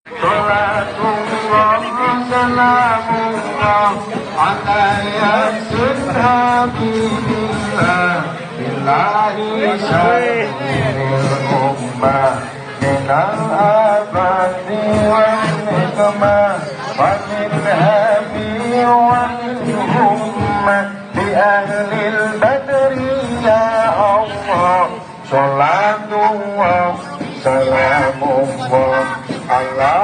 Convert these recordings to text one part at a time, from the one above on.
Salatullah salamullah ala yasin habibillah billahi syarifil ummah minal abadi wal nikmah wa min habi wal ummah bi ahlil badri ya Allah. Salatullah salamullah ala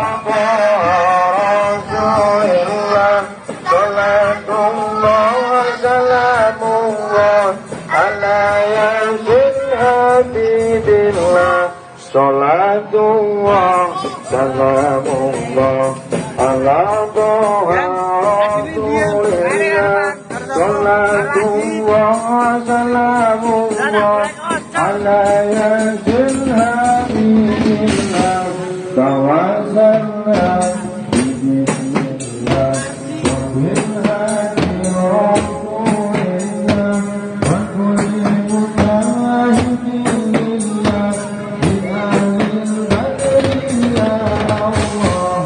Rasulillah. Salatullah salamullah ala yasin habibillah. Salatullah salamullah ala Rasulillah. Salatullah salamullah ala yasin habibillah. Tawassalna bismillah wa bil hadi rasulillah wa kulli mujahidillah bi ahlil badri ya Allah.